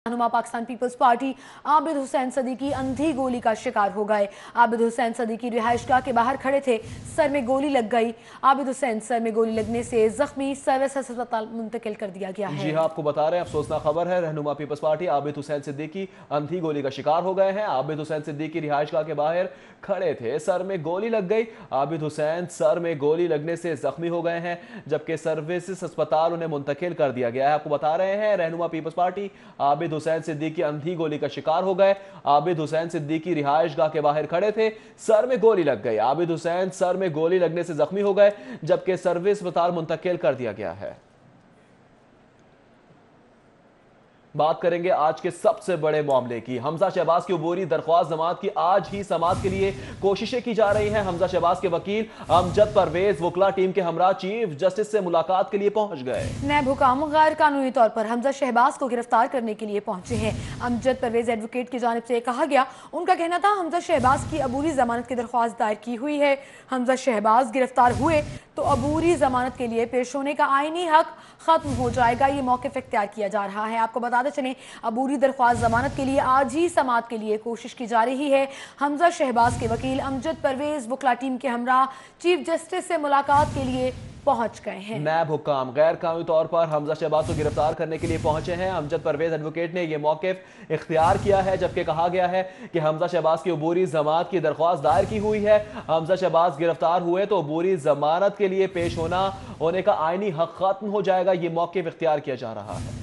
रहनुमा Pakistan peoples party Abid Hussain Siddiqui अंधी गोली का शिकार हो गए। आबिद हुसैन सदीकी रिहाइशगाह के बाहर खड़े थे, सर में गोली लग गई। आबिद हुसैन सर में गोली लगने से जख्मी, सर्विस अस्पताल मुंतकिल कर दिया गया है। जी हाँ, आपको बता रहे हैं, अफसोसनाक खबर है। रहनुमा पीपल्स पार्टी आबिद हुसैन सिद्दीकी अंधी गोली का शिकार हो गए हैं। आबिद हुसैन सिद्दीकी रिहाइशगाह के बाहर खड़े थे, सर में गोली लग गई। आबिद हुसैन सर में गोली लगने से जख्मी हो गए हैं, जबकि सर्विस अस्पताल उन्हें मुंतकिल कर दिया गया है। आपको बता रहे हैं, रहनुमा पीपल्स पार्टी आबिद हुसैन सिद्दीकी अंधी गोली का शिकार हो गए। आबिद हुसैन सिद्दीकी रिहाइशगाह के बाहर खड़े थे, सर में गोली लग गई। आबिद हुसैन सर में गोली लगने से जख्मी हो गए, जबकि सर्विस अस्पताल मुंतकिल कर दिया गया है। बात करेंगे आज के सबसे बड़े मामले की। हमजा शहबाज की अबूरी दरख्वास्त जमात की आज ही समाअत के लिए कोशिशें की जा रही हैं। हमजा शहबाज के वकील अमजद परवेज वकला टीम के हमरा चीफ जस्टिस से मुलाकात के लिए पहुंच गए। नैब हुकाम गैर कानूनी तौर पर हमजा शहबाज को गिरफ्तार करने के लिए पहुंचे हैं। अमजद परवेज एडवोकेट की जानिब से कहा गया, उनका कहना था हमजा शहबाज की अबूरी जमानत की दरख्वास्त दायर की हुई है। हमजा शहबाज गिरफ्तार हुए तो अबूरी जमानत के लिए पेश होने का आईनी हक खत्म हो जाएगा। ये मौक़िफ़ इख्तियार किया जा रहा है। आपको बताते चलें, अबूरी दरख्वास्त जमानत के लिए आज ही समाअत के लिए कोशिश की जा रही है। हमजा शहबाज के वकील अमजद परवेज वकला टीम के हमरा चीफ जस्टिस से मुलाकात के लिए पहुंच गए हैं। नैब हुकाम गैर कानूनी तौर पर हमजा शहबाज को गिरफ्तार करने के लिए पहुंचे हैं। अमजद परवेज एडवोकेट ने यह मौक़िफ़ इख्तियार किया है, जबकि कहा गया है कि हमजा शहबाज की अबूरी जमानत की दरख्वास्त दायर की हुई है। हमजा शहबाज गिरफ्तार हुए तो अबूरी जमानत के लिए पेश होने का आईनी हक खत्म हो जाएगा। ये मौक़िफ़ इख्तियार किया जा रहा है।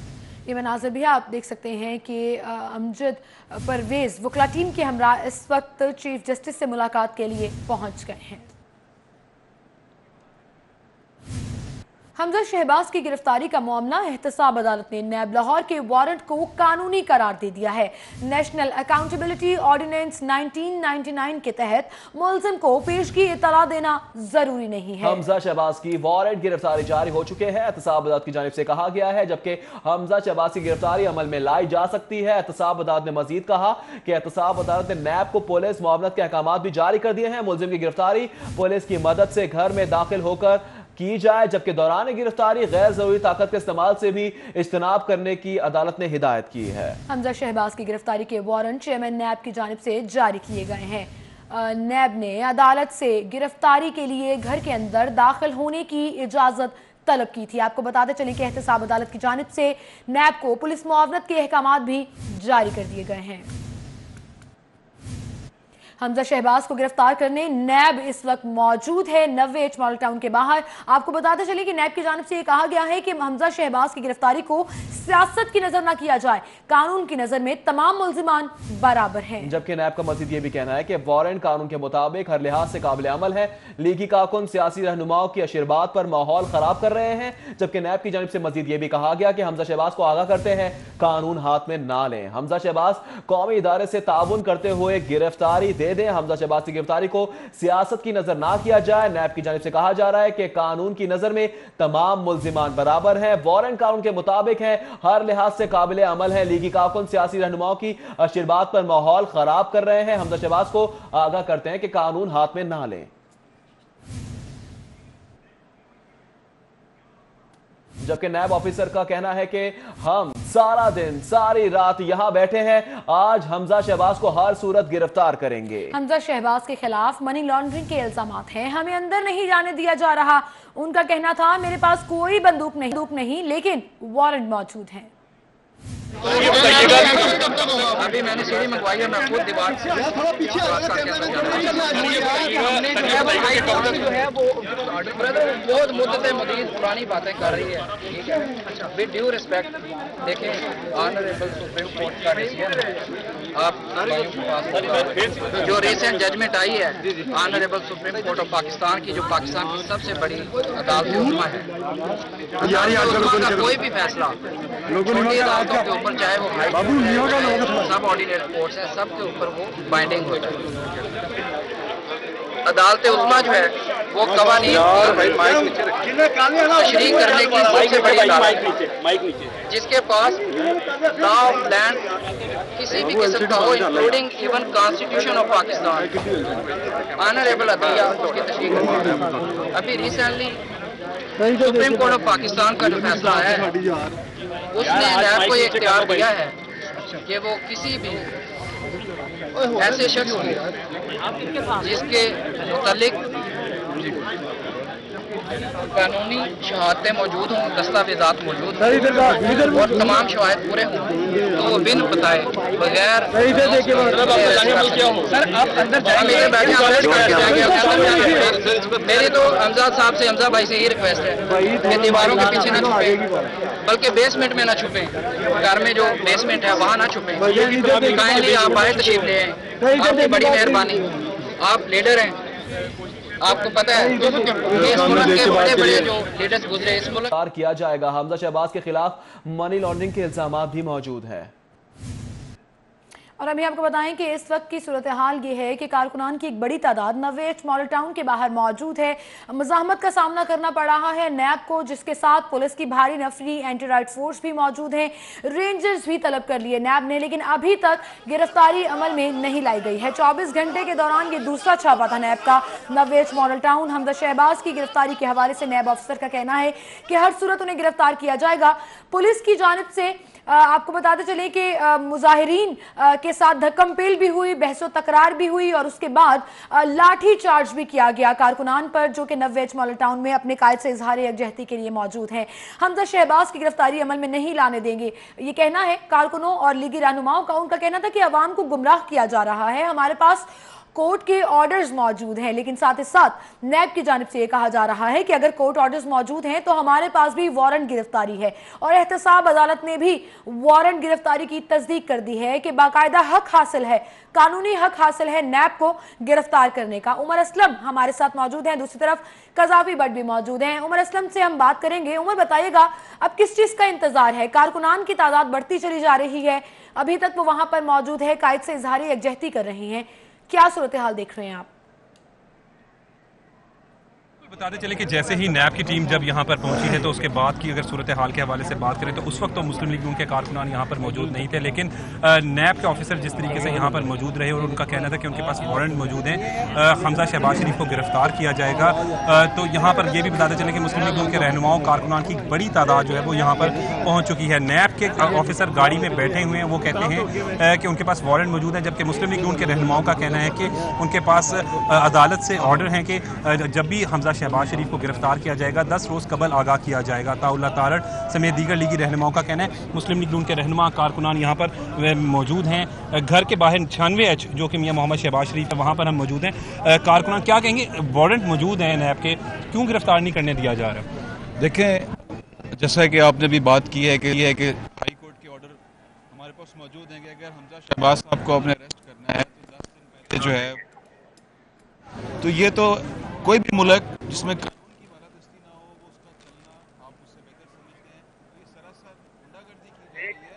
ये मनाज़िर भी आप देख सकते हैं कि अमजद परवेज वकला टीम के हमरा इस वक्त चीफ जस्टिस से मुलाकात के लिए पहुंच गए हैं। हमजा शहबाज की गिरफ्तारी का मामला एहतसाब अदालत ने नैब लाहौर के वारंट को कानूनी करार दे दिया है। नेशनल अकाउंटेबिलिटी ऑर्डिनेंस 1999 के तहत मुलजिम को पेशगी इतला देना जरूरी नहीं है। हमजा शहबाज की वारंट गिरफ्तारी जारी हो चुके हैं, एहतसाब अदालत की जानिब से कहा गया है, जबकि हमजा शहबाज की गिरफ्तारी अमल में लाई जा सकती है। एहतसाब अदालत ने मजीद कहा कि एहतसाब अदालत ने नैब को पुलिस मुआवनत के अहकाम भी जारी कर दिए हैं। मुलजिम की गिरफ्तारी पुलिस की मदद से घर में दाखिल होकर की जाए, जबकि दौरान गिरफ्तारी गैर जरूरी ताकत के इस्तेमाल से भी इज्तनाब करने की अदालत ने हिदायत की है। हमजा शहबाज की गिरफ्तारी के वारंट चेयरमैन नैब की जानिब से जारी किए गए हैं। नैब ने अदालत से गिरफ्तारी के लिए घर के अंदर दाखिल होने की इजाजत तलब की थी। आपको बताते चलें कि एहतसाब अदालत की जानिब से नैब को पुलिस मुआवनत के अहकाम भी जारी कर दिए गए हैं। हमजा शहबाज को गिरफ्तार करने नैब इस वक्त मौजूद है 90H मॉडल टाउन के बाहर। आपको बताते चलें कि नैब की जानिब से यह कहा गया है कि हमजा शहबाज की गिरफ्तारी को सियासत की नजर न किया जाए, कानून की नजर में तमाम मुल्जिमान बराबर हैं। जबकि नैब का मजीद ये भी कहना है कि वारंट कानून के मुताबिक हर लिहाज से काबिल अमल है। लीगी कारकुन सियासी रहनुमाओं की आशीर्वाद पर माहौल खराब कर रहे हैं। जबकि नैब की जानिब से मजीद ये भी कहा गया कि हमजा शहबाज को आगाह करते हैं, कानून हाथ में ना लें। हमजा शहबाज कौमी इदारे से ताउन करते हुए गिरफ्तारी दे दें। हमजा शहबाज की गिरफ्तारी को सियासत की नजर ना किया जाए। नैब की जानिब से कहा जा रहा है कि कानून की नजर में तमाम मुल्जिमान बराबर हैं। वारंट कानून के मुताबिक है, हर लिहाज से काबिल अमल है। लीगी कारकुन सियासी रहनुमाओं की आशीर्वाद पर माहौल खराब कर रहे हैं। हमजा शहबाज को आगाह करते हैं कि कानून हाथ में ना लें। जबकि नैब ऑफिसर का कहना है कि हम सारा दिन सारी रात यहां बैठे हैं, आज हमजा शहबाज को हर सूरत गिरफ्तार करेंगे। हमजा शहबाज के खिलाफ मनी लॉन्ड्रिंग के इल्जामात हैं, हमें अंदर नहीं जाने दिया जा रहा। उनका कहना था, मेरे पास कोई बंदूक नहीं लेकिन वारंट मौजूद है। अभी मैंने सीढ़ी मंगवाई है, मैं खुद दीवार से जो है वो बहुत मुद्दत मजीद पुरानी बातें कर रही है। ठीक है, विद ड्यू रिस्पेक्ट देखें, ऑनरेबल सुप्रीम कोर्ट का डिसीजन आप जो रिसेंट जजमेंट आई है honourable supreme court of Pakistan की, जो पाकिस्तान की सबसे बड़ी अदालत उम्मा है, कोई भी फैसला छोटी अदालतों के ऊपर, चाहे वो सब ऑर्डिनेट कोर्ट्स हैं, सबके ऊपर वो बाइंडिंग होता है। अदालत उस्मा जो है वो कवानीन तशरीह करने की सबसे बड़ी अदालत, जिसके पास लॉ ऑफ लैंड किसी भी किस्म का हो, including even constitution of Pakistan, honourable अदलिया उसकी तशरीह करती है। अभी recently supreme court of Pakistan का जो फैसला है उसने नैब को ये इख्तियार दिया है कि वो किसी भी ऐसे शख्स को जिसके मुतालिक कानूनी शहादतें मौजूद हों, दस्तावेजात मौजूद हों और तमाम शवाहिद पूरे हों, तो वो बिन बताए बगैर सर आप अंदर जाएंगे मेरी तो हमजा साहब से, हमजा भाई से ये रिक्वेस्ट है कि दीवारों के पीछे ना छुपे, बल्कि बेसमेंट में ना छुपे, घर में जो बेसमेंट है वहाँ ना छुपे। काइंडली आप बाहर तशरीफ ले आए, आपकी बड़ी मेहरबानी, आप लीडर हैं, आपको पता है इस मुल्क के बड़े बड़े जो लीडर्स गुजरे इस मुल्क किया जाएगा। हमजा शहबाज के खिलाफ मनी लॉन्ड्रिंग के इल्जाम भी मौजूद है। और अभी आपको बताएं कि इस वक्त की सूरत हाल ये है कि कारकुनान की एक बड़ी तादाद नवेट मॉडल टाउन के बाहर मौजूद है। मज़ाहमत का सामना करना पड़ रहा है नैब को, जिसके साथ पुलिस की भारी नफरी एंटी राइट फोर्स भी मौजूद है। रेंजर्स भी तलब कर लिए नैब ने, लेकिन अभी तक गिरफ्तारी अमल में नहीं लाई गई है। 24 घंटे के दौरान ये दूसरा छापा था नैब का नवेट मॉडल टाउन। हमजा शहबाज की गिरफ्तारी के हवाले से नैब अफसर का कहना है कि हर सूरत उन्हें गिरफ्तार किया जाएगा। पुलिस की जानिब से आपको बताते चले कि मुजाहिरीन के साथ धक्कम पेल भी हुई, बहसो तकरार भी हुई और उसके बाद लाठी चार्ज भी किया गया कारकुनान पर, जो कि नवेच मॉडल टाउन में अपने कायद से इजहार यकजहती के लिए मौजूद हैं। हमजा शहबाज की गिरफ्तारी अमल में नहीं लाने देंगे, ये कहना है कारकुनों और लीगी रहनुमाओं का। उनका कहना था कि अवाम को गुमराह किया जा रहा है, हमारे पास कोर्ट के ऑर्डर्स मौजूद हैं, लेकिन साथ ही साथ नैब की जानिब से यह कहा जा रहा है कि अगर कोर्ट ऑर्डर्स मौजूद हैं तो हमारे पास भी वारंट गिरफ्तारी है। और एहतसाब अदालत ने भी वारंट गिरफ्तारी की तस्दीक कर दी है कि बाकायदा हक हासिल है, कानूनी हक हासिल है नैब को गिरफ्तार करने का। उमर असलम हमारे साथ मौजूद हैं, दूसरी तरफ कजाफी भट्ट भी मौजूद हैं। उमर असलम से हम बात करेंगे। उमर बताइएगा, अब किस चीज का इंतजार है? कारकुनान की तादाद बढ़ती चली जा रही है, अभी तक वो वहां पर मौजूद है, कायद से इजहार यकजहती कर रही हैं, क्या सूरत हाल देख रहे हैं आप? बताते चले कि जैसे ही नैब की टीम जब यहाँ पर पहुंची है तो उसके बाद की अगर सूरत हाल के हवाले से बात करें तो उस वक्त तो मुस्लिम लीग के कारकुनान यहाँ पर मौजूद नहीं थे, लेकिन नैब के ऑफिसर जिस तरीके से यहाँ पर मौजूद रहे और उनका कहना था कि उनके पास वारंट मौजूद हैं, हमजा शहबाज शरीफ को गिरफ्तार किया जाएगा। तो यहाँ पर यह भी बताते चले कि मुस्लिम लीग के रहनुमाओं कारकुनान की बड़ी तादाद जो है वो यहाँ पर पहुँच चुकी है। नैब के ऑफिसर गाड़ी में बैठे हुए हैं, वो कहते हैं कि उनके पास वारंट मौजूद है, जबकि मुस्लिम लीग के रहनुमाओं का कहना है कि उनके पास अदालत से ऑर्डर है कि जब भी हमजा शहबाज शरीफ को गिरफ्तार किया जाएगा 10 रोज कबल आगाह किया जाएगा। ताउल्ला तारड़ समेत दीगर लीगी रहनुमाओं का कहना है मुस्लिम लीग के रहनुमा कारकुनान यहाँ पर मौजूद हैं। घर के बाहर 96H जो कि मियां मोहम्मद शहबाज शरीफ है, वहाँ पर हम मौजूद हैं। कारकुनान क्या कहेंगे, वारंट मौजूद हैं नैब के, क्यों गिरफ्तार नहीं करने दिया जा रहा? देखें, जैसा कि आपने भी बात की है कि ये है कि हाई कोर्ट के ऑर्डर हमारे पास मौजूद हैं कि अगर हमजा शहबाज साहब को अपने अरेस्ट करना है तो 10 दिन पहले जो है, तो ये तो कोई भी मुल्क जिसमें कानून की बालादस्ती ना हो वो उसका चलना आप उससे बेहतर समझते हैं। तो ये सरासर गुंडागर्दी की जा रही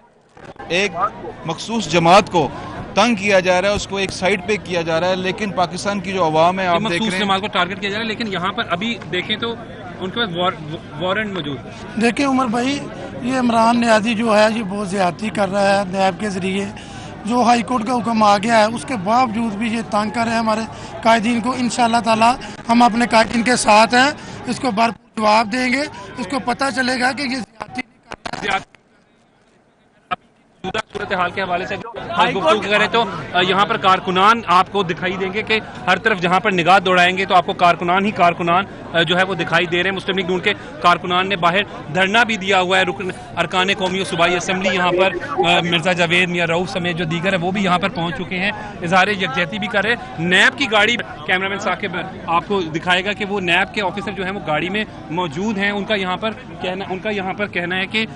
है, एक मखसूस जमात को तंग किया जा रहा है, उसको एक साइड पे किया जा रहा है। लेकिन पाकिस्तान की जो अवाम है, आप देख रहे हैं, जमात को टारगेट किया जा रहा है, लेकिन यहाँ पर अभी देखें तो उनके पास वारंट मौजूद। देखिए उमर भाई, ये इमरान नियाजी जो है ये बहुत ज़्यादती कर रहा है नैब के ज़रिए। जो हाई कोर्ट का हुक्म आ गया है उसके बावजूद भी ये तंग कर रहे हैं हमारे कायदीन को। इंशाअल्लाह ताला हम अपने कायदीन के साथ हैं, इसको भरपूर जवाब देंगे, इसको पता चलेगा कि ये ज़्यादती नहीं कर रहा है। सूरत हाल के हवाले से गुफ्तगू करें तो यहाँ पर कारकुनान आपको दिखाई देंगे कि हर तरफ जहाँ पर निगाह दौड़ाएंगे तो आपको कारकुनान ही कारकुनान जो है वो दिखाई दे रहे हैं। मुस्लिम लीग के कारकुनान ने बाहर धरना भी दिया हुआ है। रुकन अरकान कौमी सूबाई असम्बली यहाँ पर मिर्जा जावेद, मियां रऊफ समेत जो दीगर है वो भी यहाँ पर पहुँच चुके हैं, इजहार यकजहती भी कर रहे हैं। नैब की गाड़ी, कैमरामैन साकिब आपको दिखाएगा कि वो नैब के ऑफिसर जो है वो गाड़ी में मौजूद हैं। उनका यहाँ पर कहना है कि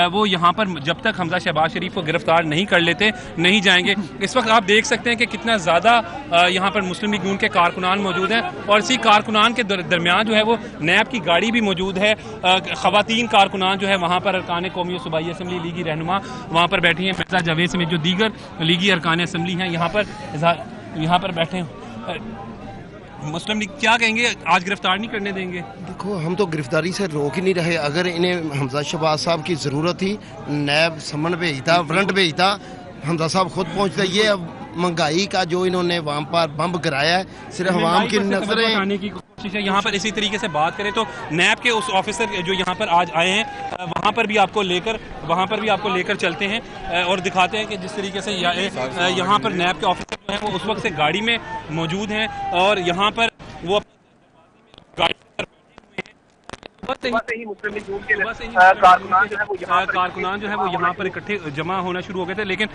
वो यहाँ पर जब तक हमजा शहबाज शरीफ को गिरफ्तार नहीं कर लेते नहीं जाएंगे। इस वक्त आप देख सकते हैं कि कितना ज़्यादा यहाँ पर मुस्लिम लीग के कारकुनान मौजूद हैं और इसी कारकुनान के दरमियान जो है वो नैब की गाड़ी भी मौजूद है। ख़वातीन कारकुनान जो है वहाँ पर अरकान कौमी सूबाई असम्बली लीगी रहनुमा वहाँ पर बैठी हैं, मिर्जा जावेद समेत जो दीगर लीगी अरकान असम्बली हैं यहाँ पर बैठे हैं। मुस्लिम लीग क्या कहेंगे, आज गिरफ्तार नहीं करने देंगे? देखो, हम तो गिरफ्तारी से रोक ही नहीं रहे। अगर इन्हें हमजा शहबाज साहब की ज़रूरत थी, नैब समन भेजता, वारंट भेजता, हमजा साहब खुद पहुँचता। ये अब महंगाई का जो इन्होंने वहाँ पर बम गिराया है, सिर्फ अवाम की नजरें आने की कोशिश है। यहाँ पर इसी तरीके से बात करें तो नैब के उस ऑफिसर जो यहाँ पर आज आए हैं वहाँ पर भी आपको लेकर चलते हैं और दिखाते हैं कि जिस तरीके से यहाँ पर नैब के ऑफिसर जो हैं वो उस वक्त से गाड़ी में मौजूद हैं और यहाँ पर वो कारकुनान जो है वो यहाँ पर इकट्ठे जमा होना शुरू हो गए थे, लेकिन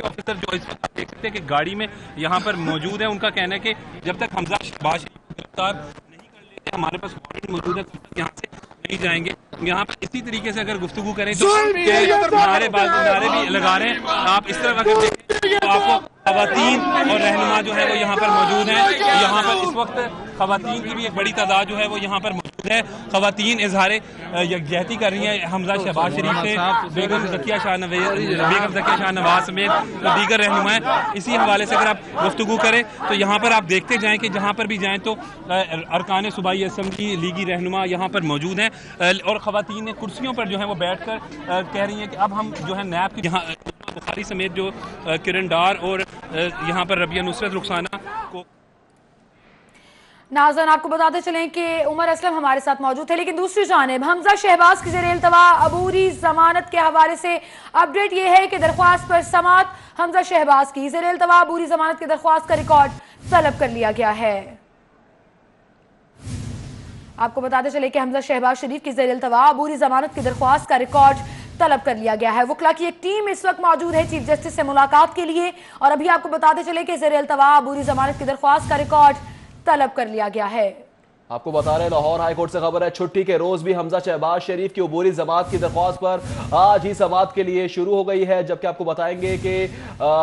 ऑफिसर जो इस वक्त देख सकते हैं कि गाड़ी में यहाँ पर मौजूद है, उनका कहना है कि जब तक हमजा शहबाज गिरफ्तार नहीं कर लेते हमारे पास वारंट मौजूद है यहाँ से नहीं जाएंगे। यहाँ पर इसी तरीके से अगर गुफ्तगू करें तो नारे भी लगा रहे हैं। आप इस तरफ अगर देखें तो आपको खवातीन और रहनुमा जो है वो यहाँ पर मौजूद हैं। यहाँ पर इस वक्त खवातीन की भी एक बड़ी तादाद जो है वो यहाँ पर मौजूद है। खवातीन इजहार यकजहती कर रही हैं हमजा शहबाज शरीफ से, बेगम ज़किया शाह नवाज समेत दीगर रहनुमा। इसी हवाले से अगर आप गुफ्तगू करें तो यहाँ पर आप देखते जाएं कि जहाँ पर भी जाएं तो अरकान सूबाई असम्बली लीगी रहनुमा यहाँ पर मौजूद हैं और खवातीन कुर्सियों पर जो है वो बैठ कर कह रही हैं कि अब हम जो है नैब की यहाँ बुखारी समेत जो किरण डार और यहाँ पर रबिया नुसरत रुखसाना को। नाज़रीन आपको बताते चलें कि उमर असलम हमारे साथ मौजूद थे, लेकिन दूसरी जानिब हमजा शहबाज की ज़ेर इल्तवा अबूरी जमानत के हवाले से अपडेट ये है कि दरख्वास्त पर समात हमजा शहबाज की ज़ेर इल्तवा अबूरी जमानत की दरख्वास्त का रिकॉर्ड तलब कर लिया गया है। आपको बताते चले कि हमजा शहबाज शरीफ की ज़ेर इल्तवा अबूरी जमानत की दरख्वास्त का रिकॉर्ड तलब कर लिया गया है। वकला की एक टीम इस वक्त मौजूद है चीफ जस्टिस से मुलाकात के लिए और अभी आपको बताते चले कि ज़ेर इल्तवा अबूरी जमानत की दरख्वास्त का रिकॉर्ड तलब कर लिया गया है। आपको बता रहे हैं लाहौर हाईकोर्ट से खबर है, छुट्टी के रोज भी हमजा शहबाज शरीफ की अबूरी जमात की दरख्वास्त पर आज ही समात के लिए शुरू हो गई है। जबकि आपको बताएंगे कि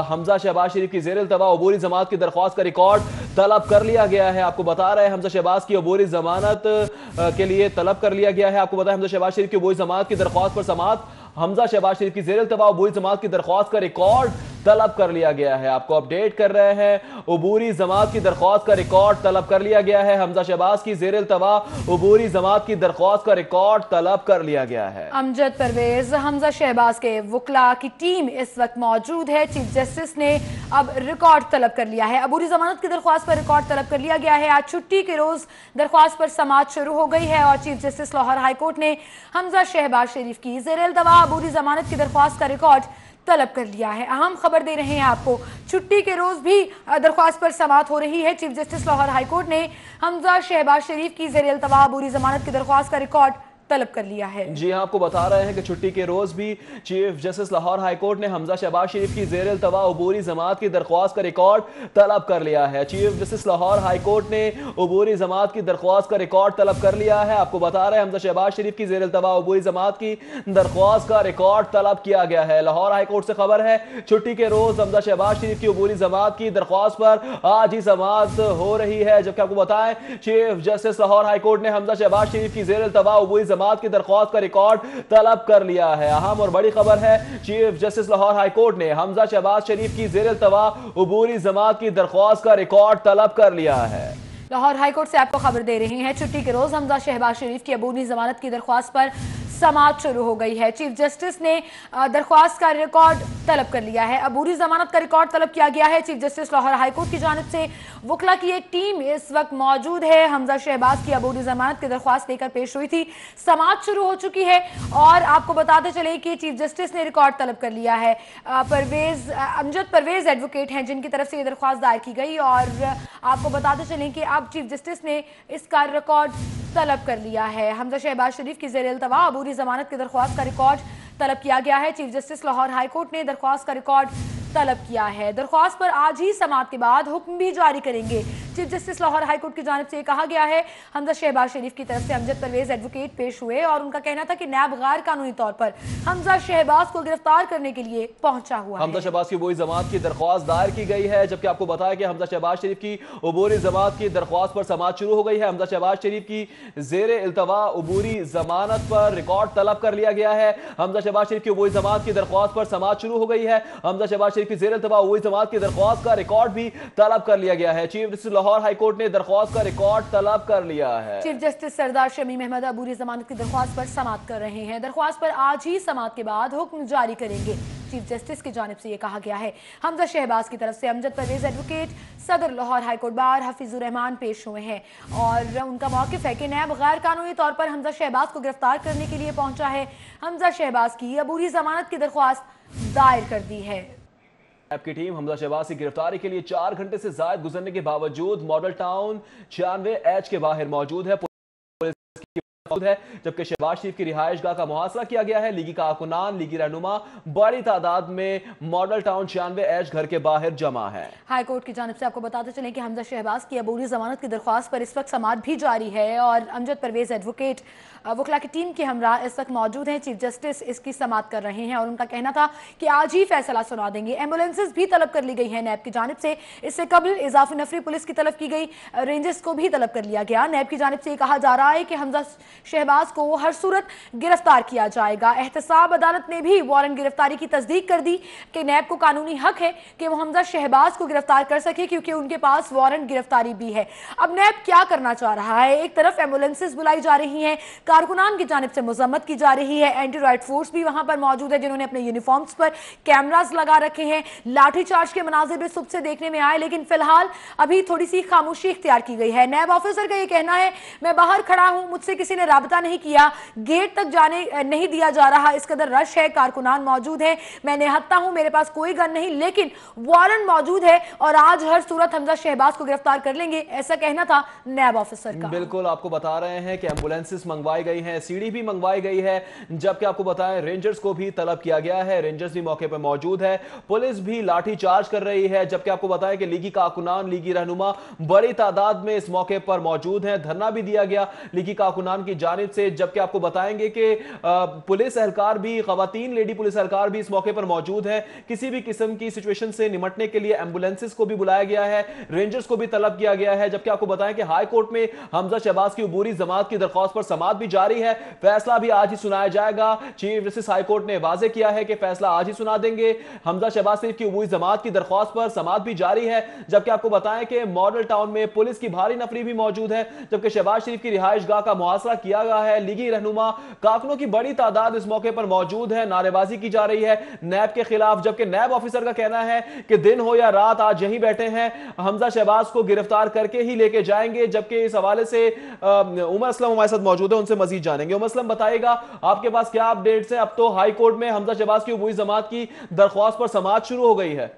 हमजा शहबाज शरीफ की ज़ेर इल्तवा अबूरी जमात की दरख्वास्त का रिकॉर्ड तलब कर लिया गया है। आपको बता रहे हैं हमजा शहबाज की अबूरी जमानत के लिए तलब कर लिया गया है। आपको बताया हमजा शहबाज शरीफ की अबूरी जमात की दरख्वास्त पर समात हमजा शहबाज शरीफ की ज़ेर इल्तवा अबूरी जमात की दरख्वास्त का रिकॉर्ड तलब कर लिया गया है। आपको अपडेट कर रहे हैं, अबूरी जमात की दरख्वास्त का रिकॉर्ड तलब कर लिया गया है। हमजा शहबाज की ज़ेर इल्तवा अबूरी जमात की दरख्वास्त का रिकॉर्ड तलब कर लिया गया है। अमजद परवेज हमजा शहबाज के वकला की टीम इस वक्त मौजूद है। चीफ जस्टिस ने अब रिकॉर्ड तलब कर लिया है। अबूरी जमानत की दरख्वास्त पर रिकॉर्ड तलब कर लिया गया है। आज छुट्टी के रोज दरख्वास्त पर समात शुरू हो गई है और चीफ जस्टिस लाहौर हाईकोर्ट ने हमजा शहबाज शरीफ की ज़ेर इल्तवा अबूरी जमानत की दरख्वास्त का रिकॉर्ड तलब कर लिया है। अहम खबर दे रहे हैं आपको, छुट्टी के रोज भी दरख्वास्त पर समात हो रही है। चीफ जस्टिस लाहौर हाईकोर्ट ने हमजा शहबाज शरीफ की ज़ेर इल्तवा अबूरी जमानत की दरख्वास्त का रिकॉर्ड तलब कर लिया है। जी हां, आपको बता रहे हैं कि छुट्टी के रोज भी चीफ जस्टिस लाहौर हाईकोर्ट ने हमजा शहबाज शरीफ की ज़ेर इल्तवा अबूरी जमात की दरख्वास्त का रिकॉर्ड तलब कर लिया है। चीफ जस्टिस लाहौर हाईकोर्ट ने अबूरी जमात की दरख्वास्त का रिकॉर्ड तलब कर लिया है। आपको बता रहे हैं हमजा शहबाज शरीफ की ज़ेर इल्तवा अबूरी जमात की दरख्वास्त का रिकॉर्ड तलब किया गया है। लाहौर हाईकोर्ट से खबर है, छुट्टी के रोज हमजा शहबाज शरीफ की अबूरी जमात की दरख्वास्त पर आज ही समात हो रही है। जबकि आपको बताएं, चीफ जस्टिस लाहौर हाईकोर्ट ने हमजा शहबाज शरीफ की ज़ेर इल्तवा अबूरी जमात की दरख्वास्त का रिकॉर्ड तलब कर लिया है। अहम और बड़ी खबर है, चीफ जस्टिस लाहौर हाईकोर्ट ने हमजा शहबाज शरीफ की ज़ेर इल्तवा अबूरी जमात की दरख्वास्त का रिकॉर्ड तलब कर लिया है। लाहौर हाईकोर्ट से आपको खबर दे रहे हैं, छुट्टी के रोज हमजा शहबाज शरीफ की अबूरी जमानत की दरख्वास्त पर समात शुरू हो गई है। चीफ जस्टिस ने दरख्वास्त का रिकॉर्ड तलब कर लिया है। अबूरी जमानत का रिकॉर्ड तलब किया गया है। चीफ जस्टिस लाहौर हाईकोर्ट की जानिब से वकला की एक टीम इस वक्त मौजूद है। हमजा शहबाज की अबूरी जमानत की दरख्वास्त लेकर पेश हुई थी, समात शुरू हो चुकी है और आपको बताते चले कि चीफ जस्टिस ने रिकॉर्ड तलब कर लिया है। अमजद परवेज एडवोकेट हैं जिनकी तरफ से ये दरख्वास्त दायर की गई और आपको बताते चलें कि अब चीफ जस्टिस ने इसका रिकॉर्ड तलब कर लिया है। हमजा शहबाज शरीफ की ज़ेर इल्तवा अबूरी जमानत की दरख्वास्त का रिकॉर्ड तलब किया गया है। चीफ जस्टिस लाहौर हाईकोर्ट ने दरख्वास्त का रिकॉर्ड तलब किया है। दरख्वास्त पर आज ही समात के बाद हुक्म भी जारी करेंगे। चीफ जस्टिस लाहौर हाईकोर्ट की जानिब से कहा गया है, हमजा शहबाज शरीफ की तरफ से अमजद परवेज एडवोकेट पेश हुए और उनका कहना था कि नैब गैर कानूनी तौर पर हमजा शहबाज को गिरफ्तार करने के लिए पहुंचा हुआ है। हमजा शहबाज की अबूरी जमात की दरख्वास्त दायर की गई है। जबकि आपको बताया कि हमजा शहबाज शरीफ की अबूरी जमात की दरख्वास्त पर समात शुरू हो गई है। हमजा शहबाज शरीफ की ज़ेर इल्तवा अबूरी जमानत पर रिकॉर्ड तलब कर लिया गया है। हमजा शहबाज शरीफ की अबूरी जमात की दरख्वास्त पर समात शुरू हो गई है। हमजा शहबाज शरीफ की ज़ेर इल्तवा अबूरी जमात की दरख्वास्त का रिकॉर्ड भी तलब कर लिया गया है। चीफ जस्टिस लाहौर हाईकोर्ट ने दरख्वास्त का रिकॉर्ड तलब कर लिया है। चीफ जस्टिस सरदार शमीम अहमद अबूरी जमानत की दरख्वास्त पर समात कर रहे हैं। दरख्वास्त पर आज ही समात के बाद हुक्म जारी करेंगे। चीफ जस्टिस की जानिब से ये कहा गया है। हमजा शहबाज की तरफ से अमजद परवेज एडवोकेट सदर लाहौर हाईकोर्ट बार हफीजुर रहमान पेश हुए हैं और उनका मौक़िफ़ है कि नैब गैर कानूनी तौर पर हमजा शहबाज को गिरफ्तार करने के लिए पहुंचा है। हमजा शहबाज की अबूरी जमानत की दरख्वास्त दायर कर दी है। नैब की टीम हमजा शहबाज की गिरफ्तारी के लिए 4 घंटे से ज्यादा गुजरने के बावजूद मॉडल टाउन 96H के बाहर मौजूद है, जबकि शहबाज शरीफ की रिहायशगाह का मुहासरा किया गया है। लीगी कारकुनान, लीगी रहनुमा बड़ी तादाद में मॉडल टाउन 96H घर के बाहर जमा है। हाईकोर्ट की जानिब से आपको बताते चलें कि हमजा शहबाज की अबूरी जमानत की दरख्वास्त पर इस वक्त समाअत भी जारी है और अमजद परवेज एडवोकेट वकला की टीम के हमरा इस वक्त मौजूद हैं। चीफ जस्टिस इसकी समाअत कर रहे हैं और उनका कहना था कि आज ही फैसला सुना देंगे। एम्बुलेंसेज भी तलब कर ली गई है नैब की जानिब से। इससे कबल इजाफी नफरी पुलिस की तलब की गई, रेंजर्स को भी तलब कर लिया गया। नैब की जानिब से कहा जा रहा है कि हमजा शहबाज को हर सूरत गिरफ्तार किया जाएगा। एहतसाब अदालत ने भी वारंट गिरफ्तारी की तस्दीक कर दी कि नैब को कानूनी हक है कि वो हमजा शहबाज को गिरफ्तार कर सके क्योंकि उनके पास वारंट गिरफ्तारी भी है। अब नैब क्या करना चाह रहा है? एक तरफ एम्बुलेंसेज बुलाई जा रही हैं, कारकुनान की जानिब से मजम्मत की जा रही है, एंटी राइट फोर्स भी वहां पर मौजूद है जिन्होंने अपने यूनिफॉर्म्स पर कैमरास लगा रखे हैं। लाठीचार्ज के मनाजिर भी सुबह से देखने में आए, लेकिन फिलहाल अभी थोड़ी सी खामोशी इख्तियार की गई है। नैब ऑफिसर का यह कहना है मैं बाहर खड़ा हूं, मुझसे किसी ने राबता नहीं किया, गेट तक जाने नहीं दिया जा रहा, इस कदर रश है, कारकुनान मौजूद है, मैं निहत्ता हूं, मेरे पास कोई गन नहीं, लेकिन वारंट मौजूद है और आज हर सूरत हमजा शहबाज को गिरफ्तार कर लेंगे, ऐसा कहना था नैब ऑफिसर का। बिल्कुल आपको बता रहे हैं कि एम्बुलेंसेस मंगवाई गई हैं, सीढ़ी भी मंगवाई गई है, जबकि आपको बताएं रेंजर्स को भी तलब किया गया है, रेंजर्स भी मौके पर मौजूद है, पुलिस भी लाठी चार्ज कर रही है, जबकि आपको बताएं कि लीगी कारकुनान, लीगी रहनुमा बड़ी तादाद में इस मौके पर मौजूद हैं। धरना भी दिया गया लीगी कारकुनान की जानिब से, जबकि आपको बताएंगे कि पुलिस एहलकार भी, खवातीन लेडी पुलिस एहलकार भी इस मौके पर मौजूद है। किसी भी किस्म की सिचुएशन से निमटने के लिए एम्बुलेंसेस को भी बुलाया गया है, रेंजर्स को भी तलब किया गया है। जबकि आपको बताएं कि हाई कोर्ट में हमजा शहबाज की अबूरी जमानत की दरख्वास्त पर समाअत भी जारी है, फैसला भी आज ही सुनाया जाएगा। चीफ जस्टिस हाई कोर्ट ने वाजे किया है कि फैसला आज ही सुना देंगे। हमजा शहबाज शरीफ की अबूरी जमानत की दरख्वास्त पर समाअत भी जारी है। जबकि आपको बताएं कि मॉडल टाउन में पुलिस की भारी नफरी भी मौजूद है, जबकि शहबाज शरीफ की रिहायशगाह का मुहासरा किया गया है। लीगी रहनुमा कारकुनों की बड़ी तादाद इस मौके पर मौजूद है, नारेबाजी की जा रही है नैब के खिलाफ, जबकि नैब ऑफिसर का कहना है कि दिन हो या रात आज यहीं बैठे हैं, हमजा शहबाज को गिरफ्तार करके ही लेके जाएंगे। जबकि इस हवाले से उमर असलम हमारे साथ मौजूद है, उनसे मजीद जानेंगे। उमर असलम बताइएगा आपके पास क्या अपडेट्स हैं? अब तो हाई कोर्ट में हमजा शहबाज की अबूरी जमानत की दरख्वास्त पर समाअत शुरू हो गई है।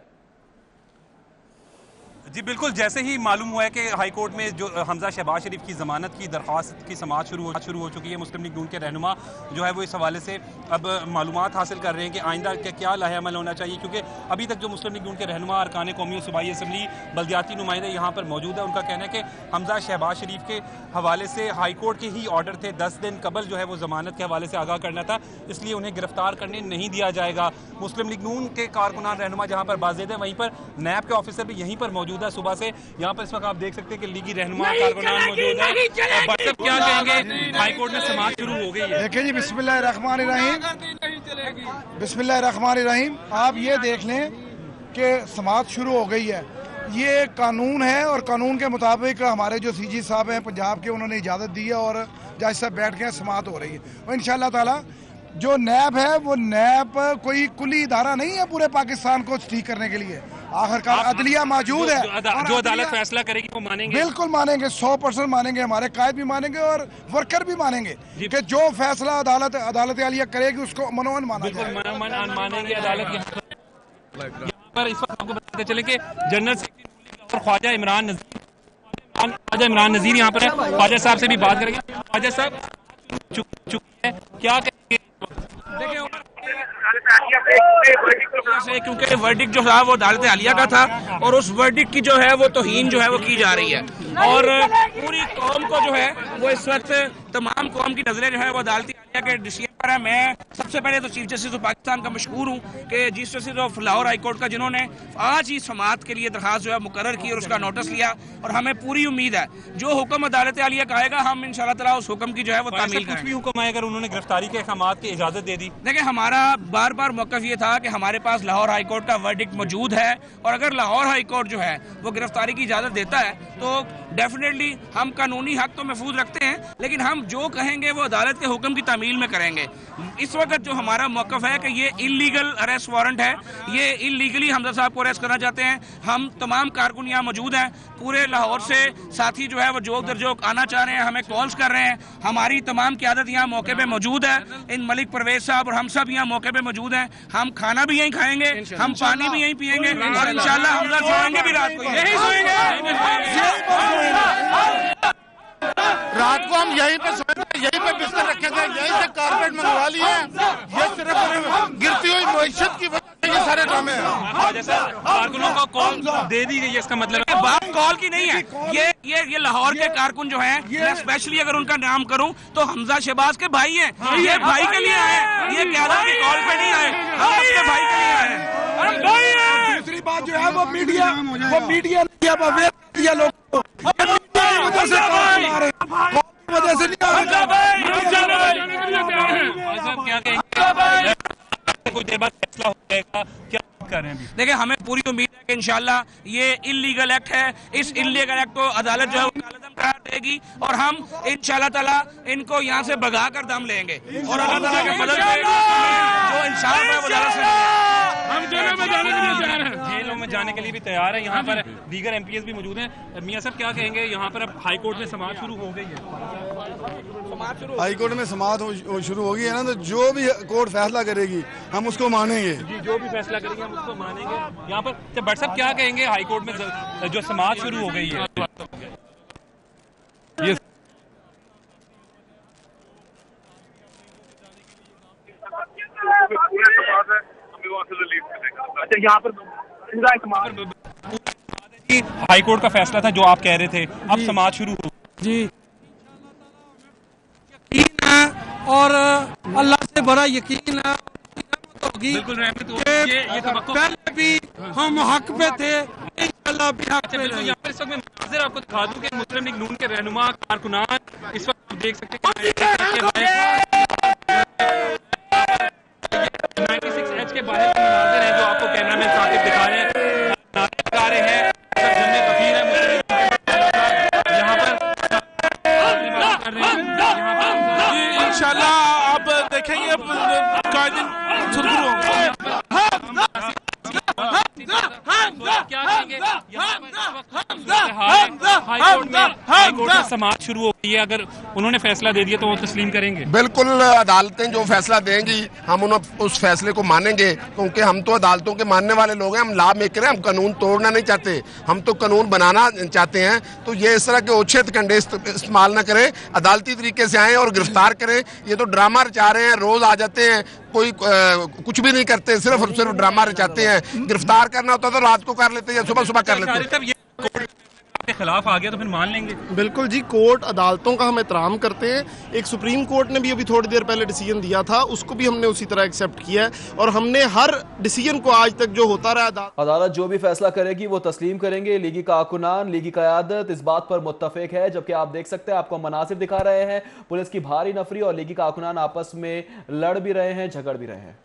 जी बिल्कुल, जैसे ही मालूम हुआ है कि हाई कोर्ट में जो हमजा शहबाज शरीफ की ज़मानत की दरख्वास्त की समाअत शुरू हो चुकी है, मुस्लिम लीग नून के रहनुमा जो है वो इस हवाले से अब मालूमात हासिल कर रहे हैं कि आइंदा क्या लाहे अमल होना चाहिए, क्योंकि अभी तक जो मुस्लिम लीग नून के रहनुमा, अरकान कौमी और सूबाई असम्बली, बल्दियाती नुमाइंदे यहाँ पर मौजूद है, उनका कहना है कि हमजा शहबाज शरीफ के हवाले से हाई कोर्ट के ही ऑर्डर थे 10 दिन कबल जो है वो ज़मानत के हवाले से आगाह करना था, इसलिए उन्हें गिरफ्तार करने नहीं दिया जाएगा। मुस्लिम लीग नून के कारकुनान रहनुमा जहाँ पर बाज़ेद है, वहीं पर नैब के ऑफिसर भी यहीं पर मौजूद है सुबह से। यहाँ पर इस वक्त आप देख सकते हैं कि लीगी रहनुमा कारकुनान मौजूद है। क्या कहेंगे, हाई कोर्ट में समाअत शुरू हो गई है। देखिए जी, बिस्मिल्लाहिर्रहमानिर्रहीम, बिस्मिल्लाहिर्रहमानिर्रहीम, आप ये देख लें कि समाअत शुरू हो गई है। ये कानून है और कानून के मुताबिक हमारे जो सीजी साहब हैं पंजाब के, उन्होंने इजाज़त दी है और जज साहब बैठ के समाअत हो रही है। और इंशाअल्लाह ताला जो नैब है वो नैब कोई कुली इदारा नहीं है पूरे पाकिस्तान को ठीक करने के लिए। आखिरकार अदलिया मौजूद है, जो अदालत फैसला करेगी वो मानेंगे, बिल्कुल मानेंगे, 100% मानेंगे, हमारे कायद भी मानेंगे और वर्कर भी मानेंगे कि जो फैसला अदालत आलिया करेगी उसको मनोवन मानेंगे अदालत। पर इस वक्त आपको बताते चले कि जनरल सेक्रेटरी ख्वाजा इमरान नजीर यहाँ पर है, ख्वाजा साहब से भी बात करेंगे। ख्वाजा साहब चुके हैं, क्या कहेंगे? क्योंकि वर्डिक्ट जो है वो अदालत आलिया का था और उस वर्डिक्ट की जो है वो तौहीन जो है वो की जा रही है और पूरी कौम को जो है वो इस वक्त तमाम कौम की नजरें जो है वो अदालत आलिया के डिसीजन पर है। मैं सबसे पहले तो चीफ जस्टिस ऑफ पाकिस्तान का मशहूर हूँ कि chief justice of Lahore high court का, जिन्होंने आज ही समाअत के लिए दरखास्त जो है मुकर्रर की और उसका नोटिस लिया और हमें पूरी उम्मीद है जो हुक्म अदालत आलिया का आएगा हम इंशाअल्लाह ताला उस हुक्म की जो है वो तामील करेंगे। कुछ भी हुक्म आए, अगर उन्होंने गिरफ्तारी के अहकामात की इजाजत दे दी, देखिए हमारा बार बार मौक़िफ़ ये था कि हमारे पास लाहौर हाई कोर्ट का वर्डिक्ट मौजूद है और अगर लाहौर हाई कोर्ट जो है वो गिरफ्तारी की इजाज़त देता है तो डेफिनेटली हम कानूनी हक तो महफूज रखते हैं, लेकिन हम जो कहेंगे वो अदालत के हुक्म की तामील में करेंगे। इस वक्त जो हमारा मौक़िफ़ है कि ये इलीगल अरेस्ट वारंट है, ये इलीगली हमजा साहब को अरेस्ट करना चाहते हैं। हम तमाम कारकुन यहाँ मौजूद हैं, पूरे लाहौर से साथी जो है वो जोक दर जोक आना चाह रहे हैं, हमें कॉल्स कर रहे हैं। हमारी तमाम क़यादत यहाँ मौके पे मौजूद है, इन मलिक परवेज साहब और हम सब यहाँ मौके पे मौजूद हैं। हम खाना भी यहीं खाएंगे, हम पानी भी यहीं पिएंगे और इंशाल्लाह हम सोएंगे भी रात को यहीं सोएंगे। रात को हम यहीं पे सोएंगे, यहीं पे बिस्तर रखेंगे, यहीं से कारपेट मंगवा लिए। ये सिर्फ गिरती हुई मईशत की वजह से ये सारे ड्रामे हैं। जैसा कारकुनों को कॉल दे दी गई है, इसका मतलब है बात कॉल की नहीं है। ये लाहौर के कारकुन जो हैं, मैं स्पेशली अगर उनका नाम करूं तो हमजा शहबाज के भाई हैं। ये भाई के लिए आए, ये क़यादत की कॉल पे नहीं आए, हम अपने भाई के लिए आए हैं। दूसरी बात जो है वो मीडिया लोग वजह से नहीं क्या कहेंगे, कुछ देर बाद फैसला हो जाएगा, क्या कर रहे हैं? देखिए, हमें पूरी उम्मीद है कि इंशाल्लाह ये इलीगल एक्ट है, इस इलीगल एक्ट को अदालत जो है वो कालेदम करार देगी और हम इंशाल्लाह ताला इनको यहाँ से भगा कर दम लेंगे और अल्लाह ताला के मदद से जो इंसाफ है वो अदालत से हम जेलों में जाने के लिए भी तैयार है। यहाँ पर दीगर MPs भी मौजूद हैं। मियां साहब क्या कहेंगे, यहाँ पर अब हाई कोर्ट में समाअत शुरू हो गई है? हाई कोर्ट में समाअत शुरू होगी है ना, तो जो भी कोर्ट फैसला करेगी हम उसको मानेंगे। जी, जो भी फैसला करेंगे हम उसको मानेंगे। यहाँ पर तो भट्ट साहब क्या कहेंगे, हाई कोर्ट में जो समाअत शुरू हो गई है? अच्छा, यहाँ पर हाई कोर्ट का फैसला था जो आप कह रहे थे, अब समाअत शुरू हो जी, यकीन है और अल्लाह से बड़ा यकीन है होगी। बिल्कुल रहमत होगी। ये पहले भी हम हक पे थे, इंशाल्लाह भी हक पे बिल्कुल। यहाँ पर इस वक्त मैं मंजर आपको दिखा दूं कि मुस्लिम लीग नून के रहनुमा कारकुनान इस वक्त आप देख सकते हैं 96H के बाहर के मनाजिर हैं जो आपको कैमरा में साकिब दिखा रहे हैं, नारे लगा रहे हैं, सब जन्मे कफीर है यहाँ पर इंशाल्लाह आप देखेंगे कायदे क्या कहेंगे, हाई कोर्ट में समाअत शुरू हो गई है, अगर उन्होंने फैसला दे दिया तो वो तस्लीम करेंगे? बिल्कुल, अदालतें जो फैसला देंगी हम उस फैसले को मानेंगे, क्योंकि हम तो अदालतों के मानने वाले लोग हैं। हम लॉ मेकर हैं, हम कानून तोड़ना नहीं चाहते, हम तो कानून बनाना चाहते हैं। तो ये इस तरह के ओछे कंडे इस्तेमाल न करें, अदालती तरीके से आएँ और गिरफ्तार करें। ये तो ड्रामा रचा रहे हैं, रोज आ जाते हैं, कोई कुछ भी नहीं करते, सिर्फ ड्रामा रचाते हैं। गिरफ्तार करना होता तो रात को कर लेते या सुबह सुबह कर लेते। के खिलाफ आ गया तो फिर मान लेंगे? बिल्कुल जी, कोर्ट अदालतों का हम एहतराम करते हैं। एक सुप्रीम कोर्ट ने भी अभी थोड़ी देर पहले डिसीजन दिया था, उसको भी हमने उसी तरह एक्सेप्ट किया है और हमने हर डिसीजन को आज तक जो होता रहा अदालत जो भी फैसला करेगी वो तस्लीम करेंगे। लीगी कारकुनान, लीगी क़यादत इस बात पर मुत्तफिक है, जबकि आप देख सकते हैं, आपको मनासिब दिखा रहे हैं, पुलिस की भारी नफरी और लीगी कारकुनान आपस में लड़ भी रहे हैं, झगड़ भी रहे हैं।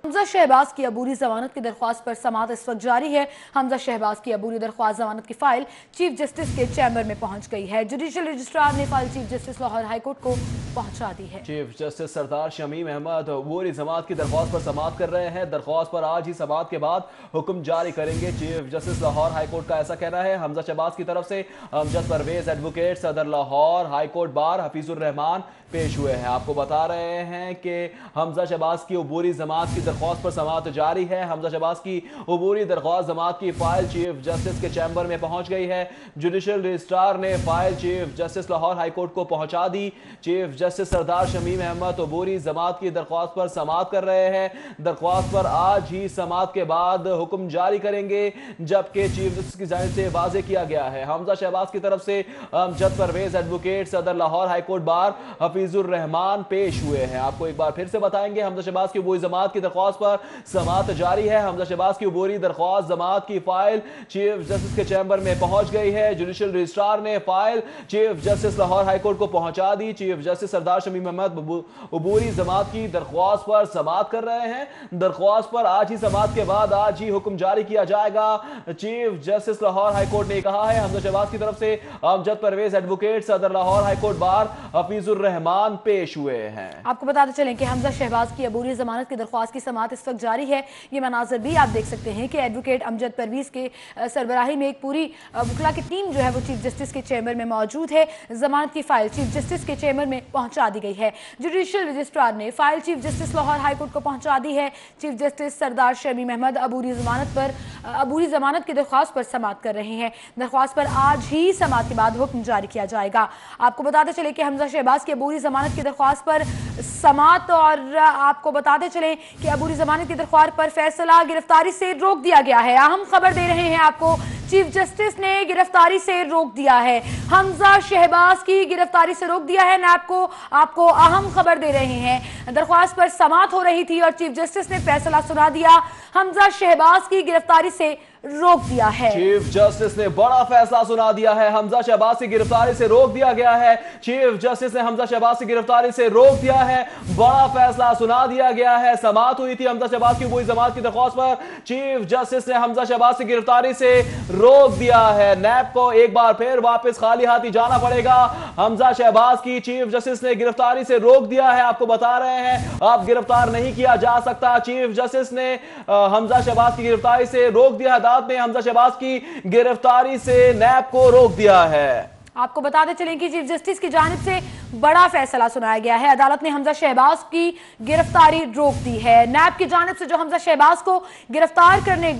हमजा शहबाज की अबूरी जमानत की दरख्वास्त पर समाअत इस वक्त जारी है। हमजा शहबाज की अबूरी दरख्वास्त जमानत की फाइल चीफ जस्टिस के चैम्बर में पहुंच गई है। जुडिशियल रजिस्ट्रार ने file chief justice Lahore high court को पहुंचा दी है। चीफ जस्टिस सरदार शमीम अहमद अबूरी जमानत की दरख्वास्त पर समाअत कर रहे हैं। दरख्वास्त पर आज ही समाअत के बाद हुक्म जारी करेंगे। Chief justice Lahore high court का ऐसा कहना है। हमजा शहबाज की तरफ से अमजद परवेज एडवोकेट, सदर Lahore high court bar Hafeezur Rahman पेश हुए हैं। आपको बता रहे हैं कि हमजा शहबाज की अबूरी जमानत की दरख्वास्त पर समाअत जारी है। हमजा शहबाज की अबूरी दरख्वास्त जमानत की फाइल चीफ जस्टिस के चैम्बर में पहुंच गई है। जुडिशियल रजिस्ट्रार ने file chief justice Lahore high court को पहुंचा दी। चीफ जस्टिस सरदार शमीम अहमद अबूरी जमानत की दरख्वास्त पर समाअत कर रहे हैं। दरख्वास्त पर आज ही समाअत के बाद हुक्म जारी करेंगे, जबकि चीफ जस्टिस की जानिब से वाज़ेह किया गया है हमजा शहबाज की तरफ से अमजद परवेज एडवोकेट, सदर लाहौर हाईकोर्ट बार हफीजुर रहमान पेश हुए हैं। आपको एक बार फिर से बताएंगे, हमजा शहबाज की वही जमानत की दरख्वास्त दरख्वास्त पर समाअत जारी है। हमजा शहबाज की अबूरी दरख्वास्त जमात की फाइल चीफ जस्टिस के चैम्बर में पहुंच गई है। जुडिशल रजिस्ट्रार ने file chief justice Lahore high court को पहुंचा दी। चीफ जस्टिस सरदार शमीम अहमद अबूरी जमात की दरख्वास्त पर समाअत कर रहे हैं। दरख्वास्त पर आज ही समाअत के बाद आज ही हुक्म जारी किया जाएगा। चीफ जस्टिस लाहौर हाईकोर्ट ने कहा है। हमजा शहबाज की तरफ से अमजद परवेज एडवोकेट सदर लाहौर हाईकोर्ट बार हफीजुर रहमान पेश हुए हैं। आपको बताते चलें कि हमजा शहबाज की अबूरी जमानत की दरख्वास्त की समाअत इस वक्त जारी है। ये मनाजर भी आप देख सकते हैं कि एडवोकेट अमजद परवेज के सरबराही में एक पूरी वकला की टीम जो है वो चीफ जस्टिस के चैम्बर में मौजूद है। जमानत की फाइल चीफ जस्टिस के चैम्बर में पहुंचा दी गई है। जुडिशल रजिस्ट्रार ने file chief justice Lahore high court को पहुंचा दी है। चीफ जस्टिस सरदार शमीम अहमद अबूरी जमानत की दरख्वास्त पर समाअत कर रहे हैं। दरख्वास्त पर आज ही समाअत के बाद हुक्म जारी किया जाएगा। आपको बताते चले कि हमजा शहबाज की अबूरी जमानत की दरख्वास्त पर समाअत और आपको बताते चले कि अबूरी जमानत की दरख्वास्त पर फैसला गिरफ्तारी से रोक दिया गया है। अहम खबर दे रहे हैं आपको, चीफ जस्टिस ने गिरफ्तारी से रोक दिया है। हमजा शहबाज की गिरफ्तारी से रोक दिया है। नैब को आपको अहम खबर दे रहे हैं। दरख्वास्त पर समाअत हो रही थी और चीफ जस्टिस ने फैसला सुना दिया। हमजा शहबाज की गिरफ्तारी से रोक दिया है। चीफ जस्टिस ने बड़ा फैसला सुना दिया है। हमजा शहबाज की गिरफ्तारी से रोक दिया गया है। चीफ जस्टिस ने हमजा शहबाज की गिरफ्तारी से रोक दिया है। बड़ा फैसला सुना दिया गया है। समाअत हुई थी हमजा शहबाज की अबूरी जमानत की दरख्वास्त पर। चीफ जस्टिस ने हमजा शहबाज की गिरफ्तारी से रोक दिया है। नैब को एक बार फिर वापस खाली हाथी जाना पड़ेगा। हमजा शहबाज की चीफ जस्टिस ने गिरफ्तारी से रोक दिया है। आपको बता रहे हैं अब गिरफ्तार नहीं किया जा सकता। चीफ जस्टिस ने हमजा शहबाज की गिरफ्तारी से रोक दिया है। अदालत ने हमजा शहबाज की गिरफ्तारी से नैब को रोक दिया है। आपको बताते चलें कि चीफ जस्टिस की जानिब से बड़ा फैसला सुनाया गया है। अदालत ने हमजा शहबाज की गिरफ्तारी रोक दी है। नैब की जानिब से जो हमजा शहबाज को गिरफ्तार करने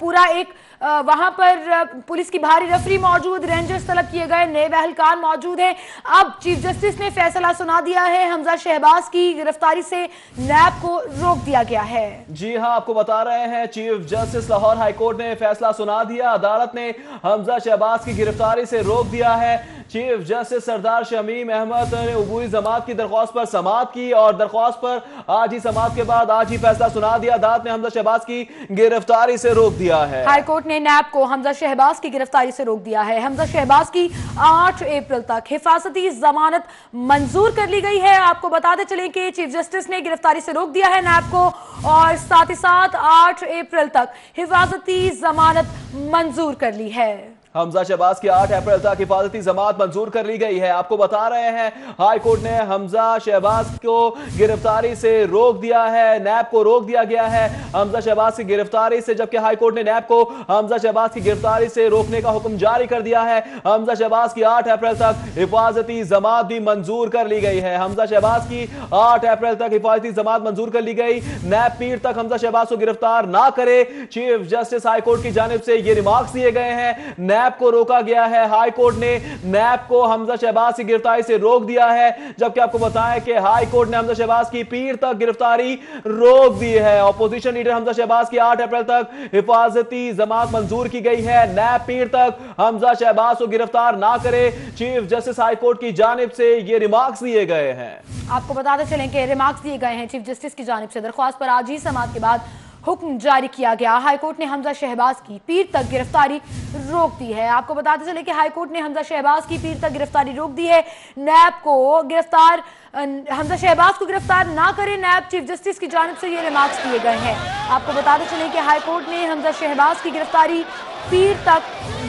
पूरा एक वहां पर पुलिस की भारी रफरी मौजूद, रेंजर्स तलब किए गए, नए एहलकार मौजूद हैं। अब चीफ जस्टिस ने फैसला सुना दिया है। हमजा शहबाज की गिरफ्तारी से नैब को रोक दिया गया है। जी हां, आपको बता रहे हैं चीफ जस्टिस लाहौर हाईकोर्ट ने फैसला सुना दिया। अदालत ने हमजा शहबाज की गिरफ्तारी से रोक दिया है। चीफ जस्टिस सरदार शमीम अहमद ने अबूरी जमानत की दरख्वास्त पर समाअत की और दरख्वास्त पर आज ही समाअत के बाद आज ही फैसला सुना दिया। अदालत ने हमजा शहबाज की गिरफ्तारी से रोक दिया है। हाईकोर्ट ने नैब को हमजा शहबाज की गिरफ्तारी से रोक दिया है। हमजा शहबाज की 8 अप्रैल तक हिफाजती जमानत मंजूर कर ली गई है। आपको बताते चलें कि चीफ जस्टिस ने गिरफ्तारी से रोक दिया है नैब को और साथ ही साथ 8 अप्रैल तक हिफाजती जमानत मंजूर कर ली है। हमजा शहबाज की 8 अप्रैल तक हिफाजती जमात मंजूर कर ली गई है। आपको बता रहे हैं हाई कोर्ट ने हमजा शहबाज को गिरफ्तारी से रोक दिया है। नैब को रोक दिया गया है हमजा शहबाज की गिरफ्तारी से, जबकि हाई कोर्ट ने नैब को हमजा शहबाज की गिरफ्तारी से रोकने का हुक्म जारी कर दिया है। हमजा शहबाज की 8 अप्रैल तक हिफाजती जमात भी मंजूर कर ली गई है। हमजा शहबाज की 8 अप्रैल तक हिफाजती जमात मंजूर कर ली गई। नैब पीर तक हमजा शहबाज को गिरफ्तार ना करे, चीफ जस्टिस हाई कोर्ट की जानिब से ये रिमार्क्स दिए गए हैं। नैब को रोका गया है। हाई कोर्ट ने नैब को हमजा शहबाज की गिरफ्तारी से रोक दिया है, जबकि आपको बताएं कि हाई कोर्ट ने हमजा शहबाज की पीर तक गिरफ्तारी रोक दी है। ऑपोजिशन लीडर हमजा शहबाज की 8 अप्रैल तक हिफाजती जमात मंजूर की गई है। नैब पीर तक हमजा शहबाज को गिरफ्तार ना करे, चीफ जस्टिस हाई कोर्ट की जानिब से ये रिमार्क्स दिए गए हैं। आपको बताते चलें कि रिमार्क्स दिए गए हैं चीफ जस्टिस की जानिब से। दरख्वास्त पर आज ही समाअत के बाद हुक्म जारी किया गया। हाईकोर्ट ने हमजा शहबाज की पीर तक गिरफ्तारी रोक दी है। आपको बताते चले कि हाईकोर्ट ने हमजा शहबाज की पीर तक गिरफ्तारी रोक दी है। नैब को हमजा शहबाज को गिरफ्तार ना करे, नैब चीफ जस्टिस की जानिब से ये रिमार्क्स दिए गए हैं। आपको बताते चले कि हाईकोर्ट ने हमजा शहबाज की गिरफ्तारी पीर तक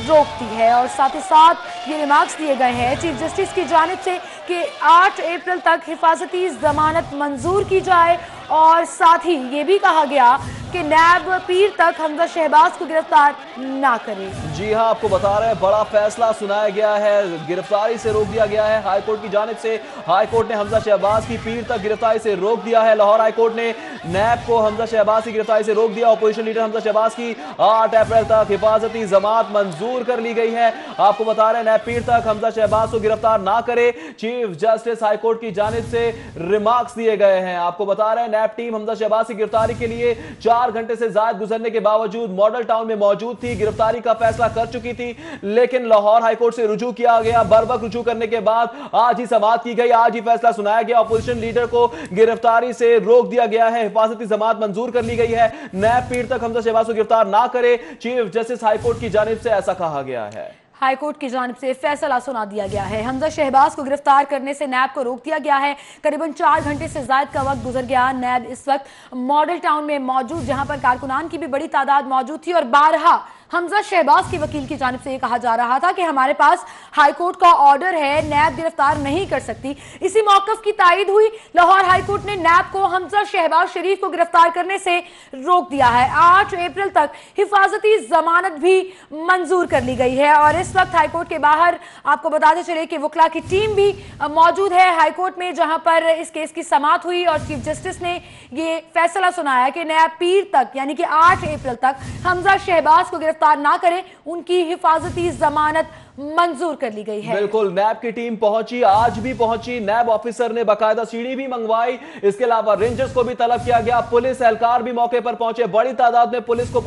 रोक दी है और साथ ही साथ ये रिमार्क्स दिए गए हैं चीफ जस्टिस की जानिब से कि 8 अप्रैल तक हिफाजती जमानत मंजूर की जाए और साथ ही ये भी कहा गया कि नैब पीर तक हमजा शहबाज को गिरफ्तार ना करे। जी हां, आपको बता रहे हैं बड़ा फैसला सुनाया गया है। गिरफ्तारी से रोक दिया गया है हाई कोर्ट की जानिब से। हाई कोर्ट ने हमजा शहबाज की पीर तक गिरफ्तारी से रोक दिया है। लाहौर हाई कोर्ट ने नैब को हमजा शहबाज की गिरफ्तारी से रोक दिया। अपोजिशन लीडर हमजा शहबाज की 8 अप्रैल तक हिफाजती जमात मंजूर कर ली गई है। आपको बता रहे हैं नैब पीर तक हमजा शहबाज को गिरफ्तार ना करे, चीफ जस्टिस हाई कोर्ट की जानिब से रिमार्क्स दिए गए हैं। आपको बता रहे हैं नैब टीम हमजा शहबाज की गिरफ्तारी के लिए 4 4 घंटे से ज्यादा गुजरने के बावजूद मॉडल टाउन में मौजूद थी, गिरफ्तारी का फैसला कर चुकी थी, लेकिन लाहौर हाईकोर्ट से रुजू किया गया। बर्वक्त रुजू करने के बाद आज ही समाअत की गई, आज ही फैसला सुनाया गया। अपोजिशन लीडर को गिरफ्तारी से रोक दिया गया है, हिफाजती जमानत मंजूर कर ली गई है। नैब पीर तक हमजा शहबाज को गिरफ्तार ना करे, चीफ जस्टिस हाईकोर्ट की जानिब से ऐसा कहा गया है। हाईकोर्ट की जानिब से फैसला सुना दिया गया है। हमजा शहबाज को गिरफ्तार करने से नैब को रोक दिया गया है। करीबन 4 घंटे से ज्यादा का वक्त गुजर गया। नैब इस वक्त मॉडल टाउन में मौजूद, जहां पर कारकुनान की भी बड़ी तादाद मौजूद थी और बारहा हमजा शहबाज की वकील की जानिब से यह कहा जा रहा था कि हमारे पास हाईकोर्ट का ऑर्डर है, नैब गिरफ्तार नहीं कर सकती। इसी मौकफ की तायद हुई। लाहौर हाईकोर्ट ने नैब को हमजा शहबाज शरीफ को गिरफ्तार करने से रोक दिया है। 8 अप्रैल तक हिफाजती जमानत भी मंजूर कर ली गई है और इस वक्त हाईकोर्ट के बाहर आपको बताते चले कि वकला की टीम भी मौजूद है हाईकोर्ट में, जहां पर इस केस की समाअत हुई और चीफ जस्टिस ने यह फैसला सुनाया कि नैब पीर तक यानी कि 8 अप्रैल तक हमजा शहबाज को गिरफ्तार ना करें, उनकी हिफाजती जमानत मंजूर कर ली गई है। बिल्कुल, नैब की टीम पहुंची, आज भी पहुंची। नैब ऑफिसर ने बाकायदा सीढ़ी भी मंगवाई। इसके अलावा रेंजर्स को भी तलब किया गया, पुलिस एहलकार भी मौके पर पहुंचे, बड़ी तादाद में पुलिस को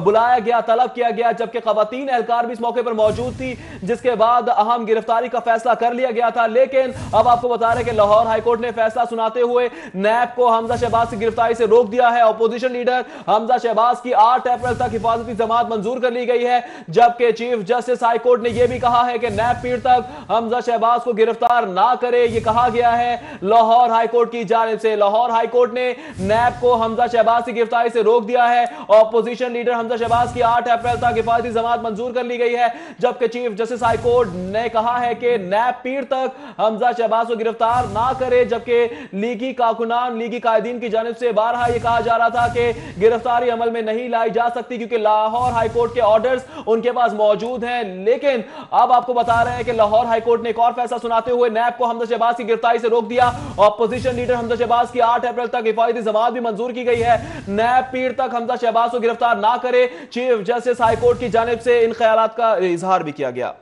बुलाया गया, तलब किया गया, जबकि खवातीन एहलकार भी इस मौके पर मौजूद थी, जिसके बाद अहम गिरफ्तारी का फैसला कर लिया गया था। लेकिन अब आपको बता रहे कि लाहौर हाईकोर्ट ने फैसला सुनाते हुए नैब को हमजा शहबाज की गिरफ्तारी से रोक दिया है। अपोजिशन लीडर हमजा शहबाज की 8 अप्रैल तक हिफाजती जमानत मंजूर कर ली गई है, जबकि चीफ जस्टिस हाईकोर्ट ने यह भी कहा है कि नैब पीर तक हमजा शहबाज को गिरफ्तार ना करे, यह कहा गया है लाहौर हाईकोर्ट की जानिब से। लाहौर हाईकोर्ट ने नैब को हमजा शहबाज की गिरफ्तारी से रोक दिया है। ऑपोजिशन लीडर हमजा शहबाज की 8 अप्रैल तक हिफाजती जमानत मंजूर कर ली गई है, जबकि चीफ जस्टिस हाईकोर्ट ने कहा है कि नैब पीर तक हमजा शहबाज को गिरफ्तार ना करे, जबकि लीगी कारकुनान, लीगी कायदीन की जानिब से बारहा यह कहा जा रहा था कि गिरफ्तारी अमल में नहीं लाई जा सकती क्योंकि लाहौर हाईकोर्ट के ऑर्डर्स उनके पास मौजूद हैं। लेकिन अब आपको बता रहे हैं कि लाहौर हाईकोर्ट ने एक और फैसला सुनाते हुए नैब को हमजा शहबाज की गिरफ्तारी से रोक दिया। ऑपोजिशन लीडर हमजा शहबाज की 8 अप्रैल तक हिफाजती जमानत भी मंजूर की गई है। नैब पीर तक हमजा शहबाज को गिरफ्तार ना करे, चीफ जस्टिस हाईकोर्ट की जानिब से इन ख्यालात का इजहार भी किया गया।